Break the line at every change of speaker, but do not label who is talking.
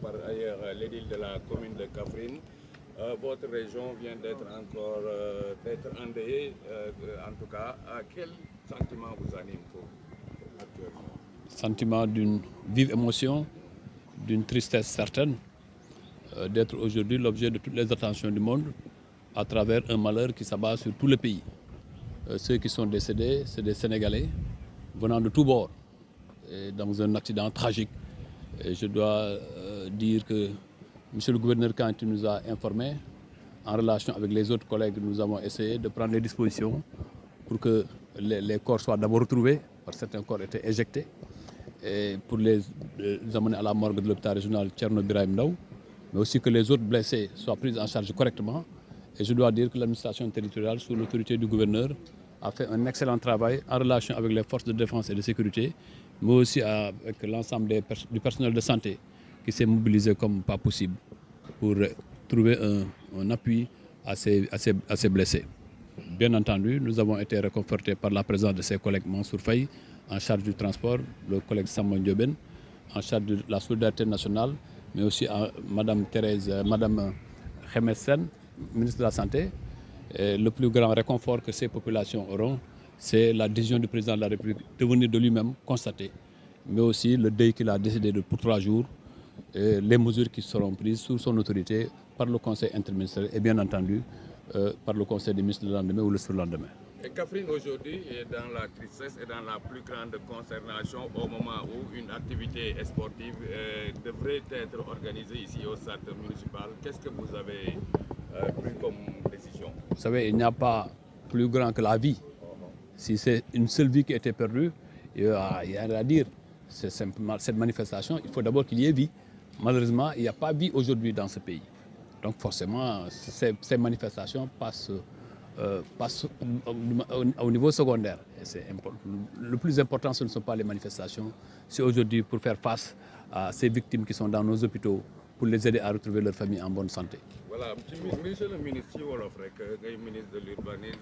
Par ailleurs, l'édile de la commune de Kaffrine, votre région vient d'être encore endeuillée. En tout cas, quel sentiment vous anime actuellement?
Sentiment d'une vive émotion, d'une tristesse certaine, d'être aujourd'hui l'objet de toutes les attentions du monde à travers un malheur qui s'abat sur tout le pays. Ceux qui sont décédés, c'est des Sénégalais venant de tous bords, et dans un accident tragique. Et je dois dire que monsieur le gouverneur, quand il nous a informés, en relation avec les autres collègues, nous avons essayé de prendre les dispositions pour que les corps soient d'abord retrouvés, parce que certains corps étaient éjectés, et pour les amener à la morgue de l'hôpital régional Thierno Birahim Ndao, mais aussi que les autres blessés soient pris en charge correctement. Et je dois dire que l'administration territoriale, sous l'autorité du gouverneur, a fait un excellent travail en relation avec les forces de défense et de sécurité, mais aussi avec l'ensemble du personnel de santé qui s'est mobilisé comme pas possible pour trouver un appui à ces blessés. Bien entendu, nous avons été réconfortés par la présence de ses collègues Mansour Faye, en charge du transport, le collègue Samuel Ndioben, en charge de la solidarité nationale, mais aussi Madame Khemes Sen, ministre de la Santé. Et le plus grand réconfort que ces populations auront, c'est la décision du président de la République de venir de lui-même constater, mais aussi le deuil qu'il a décidé pour 3 jours, et les mesures qui seront prises sous son autorité par le Conseil interministériel et bien entendu par le Conseil des ministres le lendemain ou le surlendemain.
Et Kaffrine aujourd'hui est dans la tristesse et dans la plus grande consternation au moment où une activité sportive devrait être organisée ici au stade municipal. Qu'est-ce que vous avez pris comme décision?
Vous savez, il n'y a pas plus grand que la vie. Si c'est une seule vie qui a été perdue, il n'y a rien à dire. C'est simplement cette manifestation, il faut d'abord qu'il y ait vie. Malheureusement, il n'y a pas vie aujourd'hui dans ce pays. Donc forcément, ces manifestations passent au niveau secondaire. Et le plus important, ce ne sont pas les manifestations. C'est aujourd'hui pour faire face à ces victimes qui sont dans nos hôpitaux, pour les aider à retrouver leur famille en bonne santé.
Voilà, monsieur le ministre, ministre de l'urbanisme